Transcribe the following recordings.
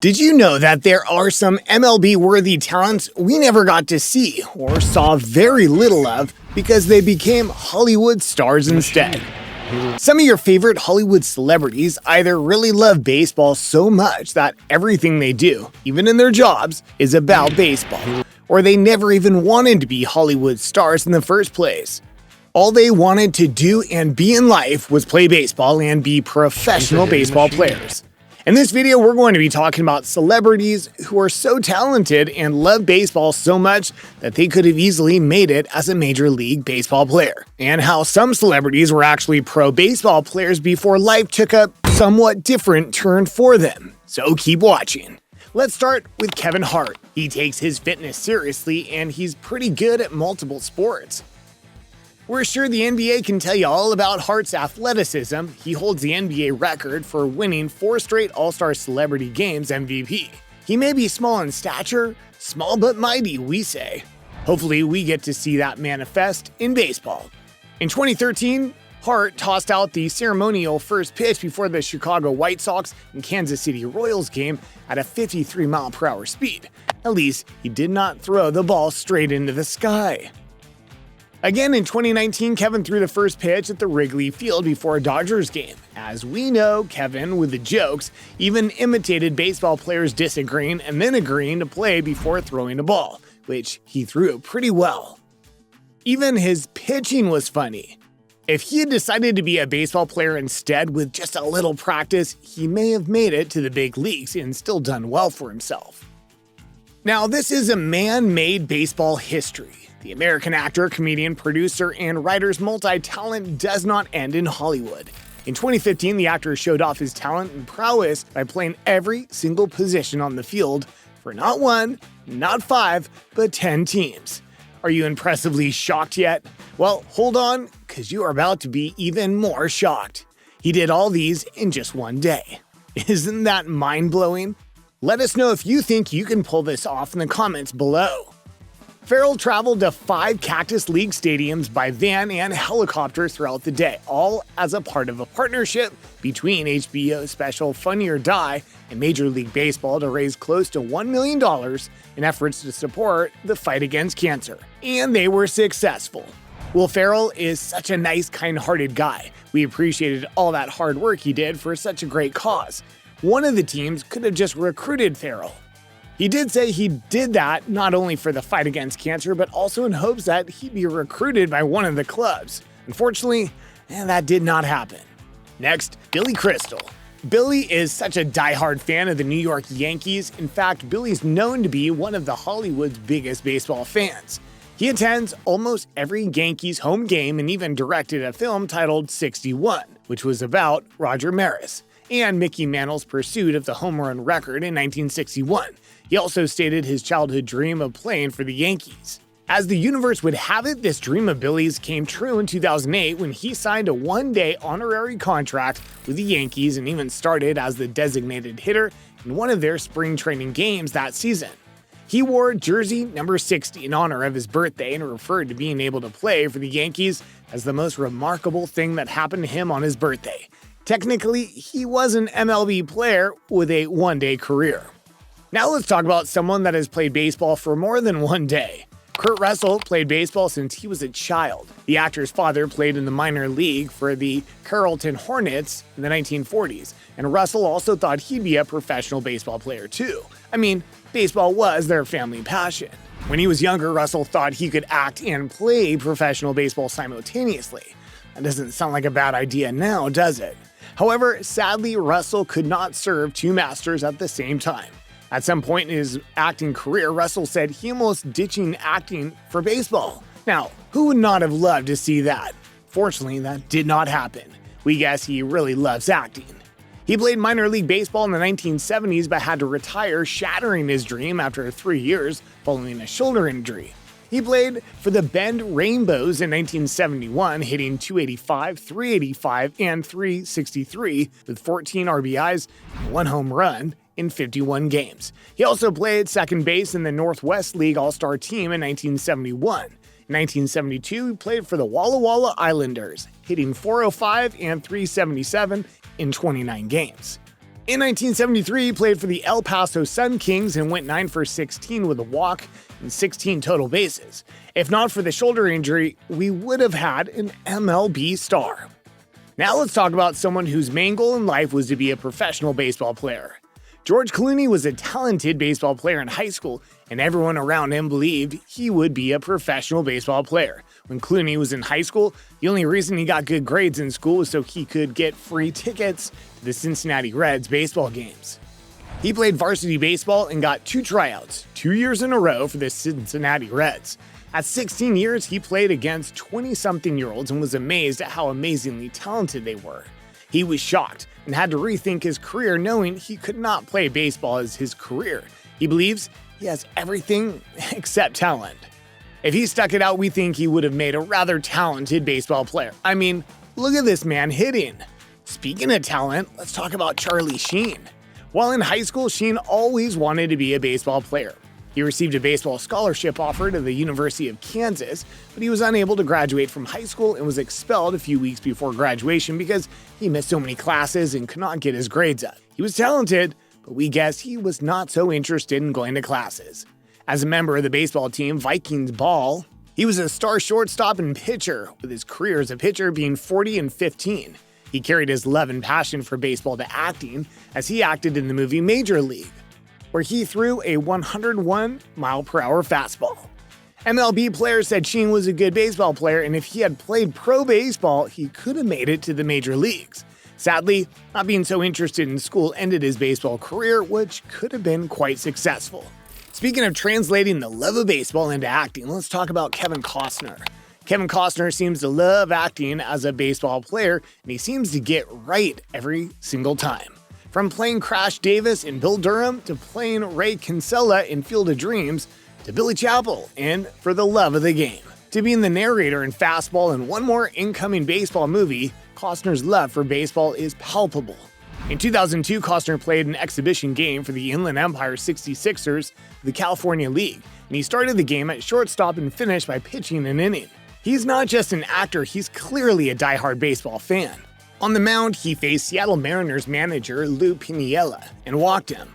Did you know that there are some MLB-worthy talents we never got to see or saw very little of because they became Hollywood stars instead? Some of your favorite Hollywood celebrities either really love baseball so much that everything they do, even in their jobs, is about baseball, or they never even wanted to be Hollywood stars in the first place. All they wanted to do and be in life was play baseball and be professional baseball players. In this video, we're going to be talking about celebrities who are so talented and love baseball so much that they could have easily made it as a Major League Baseball player, and how some celebrities were actually pro baseball players before life took a somewhat different turn for them. So keep watching. Let's start with Kevin Hart. He takes his fitness seriously and he's pretty good at multiple sports. We're sure the NBA can tell you all about Hart's athleticism. He holds the NBA record for winning 4 straight All-Star Celebrity Games MVP. He may be small in stature, small but mighty, we say. Hopefully we get to see that manifest in baseball. In 2013, Hart tossed out the ceremonial first pitch before the Chicago White Sox and Kansas City Royals game at a 53-mile-per-hour speed. At least he did not throw the ball straight into the sky. Again, in 2019, Kevin threw the first pitch at the Wrigley Field before a Dodgers game. As we know, Kevin, with the jokes, even imitated baseball players disagreeing and then agreeing to play before throwing a ball, which he threw pretty well. Even his pitching was funny. If he had decided to be a baseball player instead with just a little practice, he may have made it to the big leagues and still done well for himself. Now, this is a man-made baseball history. The American actor, comedian, producer, and writer's multi-talent does not end in Hollywood. In 2015, the actor showed off his talent and prowess by playing every single position on the field for not 1, not 5, but 10 teams. Are you impressively shocked yet? Well, hold on, because you are about to be even more shocked. He did all these in just one day. Isn't that mind-blowing? Let us know if you think you can pull this off in the comments below. Ferrell traveled to 5 Cactus League stadiums by van and helicopter throughout the day, all as a part of a partnership between HBO's special Funny or Die and Major League Baseball to raise close to $1 million in efforts to support the fight against cancer. And they were successful. Will Ferrell is such a nice, kind-hearted guy. We appreciated all that hard work he did for such a great cause. One of the teams could have just recruited Ferrell. He did say he did that not only for the fight against cancer, but also in hopes that he'd be recruited by one of the clubs. Unfortunately, that did not happen. Next, Billy Crystal. Billy is such a diehard fan of the New York Yankees. In fact, Billy's known to be one of the Hollywood's biggest baseball fans. He attends almost every Yankees home game and even directed a film titled 61, which was about Roger Maris and Mickey Mantle's pursuit of the home run record in 1961. He also stated his childhood dream of playing for the Yankees. As the universe would have it, this dream of Billy's came true in 2008 when he signed a 1-day honorary contract with the Yankees and even started as the designated hitter in one of their spring training games that season. He wore jersey number 60 in honor of his birthday and referred to being able to play for the Yankees as the most remarkable thing that happened to him on his birthday. Technically, he was an MLB player with a 1-day career. Now let's talk about someone that has played baseball for more than 1 day. Kurt Russell played baseball since he was a child. The actor's father played in the minor league for the Carrollton Hornets in the 1940s, and Russell also thought he'd be a professional baseball player too. I mean, baseball was their family passion. When he was younger, Russell thought he could act and play professional baseball simultaneously. That doesn't sound like a bad idea now, does it? However, sadly, Russell could not serve 2 masters at the same time. At some point in his acting career, Russell said he almost ditching acting for baseball. Now, who would not have loved to see that? Fortunately, that did not happen. We guess he really loves acting. He played minor league baseball in the 1970s but had to retire, shattering his dream after 3 years following a shoulder injury. He played for the Bend Rainbows in 1971, hitting .285, .385, and .363 with 14 RBIs and 1 home run in 51 games. He also played second base in the Northwest League All-Star team in 1971. In 1972, he played for the Walla Walla Islanders, hitting .405 and .377 in 29 games. In 1973, he played for the El Paso Sun Kings and went 9 for 16 with a walk and 16 total bases. If not for the shoulder injury, we would have had an MLB star. Now let's talk about someone whose main goal in life was to be a professional baseball player. George Clooney was a talented baseball player in high school, and everyone around him believed he would be a professional baseball player. When Clooney was in high school, the only reason he got good grades in school was so he could get free tickets to the Cincinnati Reds baseball games. He played varsity baseball and got 2 tryouts, 2 years in a row for the Cincinnati Reds. At 16 years, he played against 20-something-year-olds and was amazed at how amazingly talented they were. He was shocked and had to rethink his career knowing he could not play baseball as his career. He believes he has everything except talent. If he stuck it out, we think he would have made a rather talented baseball player. I mean, look at this man hitting. Speaking of talent, let's talk about Charlie Sheen. While in high school, Sheen always wanted to be a baseball player. He received a baseball scholarship offer to the University of Kansas, but he was unable to graduate from high school and was expelled a few weeks before graduation because he missed so many classes and could not get his grades up. He was talented, but we guess he was not so interested in going to classes. As a member of the baseball team Vikings Ball, he was a star shortstop and pitcher, with his career as a pitcher being 40 and 15. He carried his love and passion for baseball to acting as he acted in the movie Major League, where he threw a 101-mile-per-hour fastball. MLB players said Sheen was a good baseball player, and if he had played pro baseball, he could have made it to the major leagues. Sadly, not being so interested in school ended his baseball career, which could have been quite successful. Speaking of translating the love of baseball into acting, let's talk about Kevin Costner. Kevin Costner seems to love acting as a baseball player, and he seems to get right every single time. From playing Crash Davis in Bill Durham to playing Ray Kinsella in Field of Dreams to Billy Chapel in For the Love of the Game to being the narrator in Fastball and one more incoming baseball movie, Costner's love for baseball is palpable. In 2002, Costner played an exhibition game for the Inland Empire 66ers of the California League, and he started the game at shortstop and finished by pitching an inning. He's not just an actor, he's clearly a diehard baseball fan. On the mound, he faced Seattle Mariners manager Lou Piniella and walked him.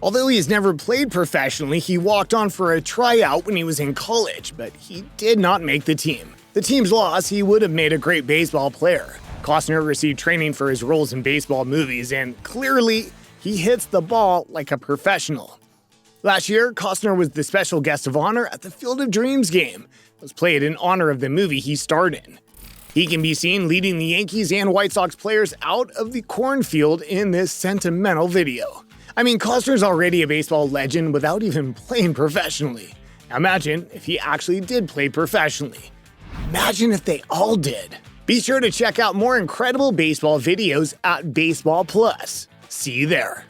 Although he has never played professionally, he walked on for a tryout when he was in college, but he did not make the team. The team's loss, he would have made a great baseball player. Costner received training for his roles in baseball movies, and clearly, he hits the ball like a professional. Last year, Costner was the special guest of honor at the Field of Dreams game. It was played in honor of the movie he starred in. He can be seen leading the Yankees and White Sox players out of the cornfield in this sentimental video. I mean, Costner's already a baseball legend without even playing professionally. Now imagine if he actually did play professionally. Imagine if they all did. Be sure to check out more incredible baseball videos at Baseball Plus. See you there.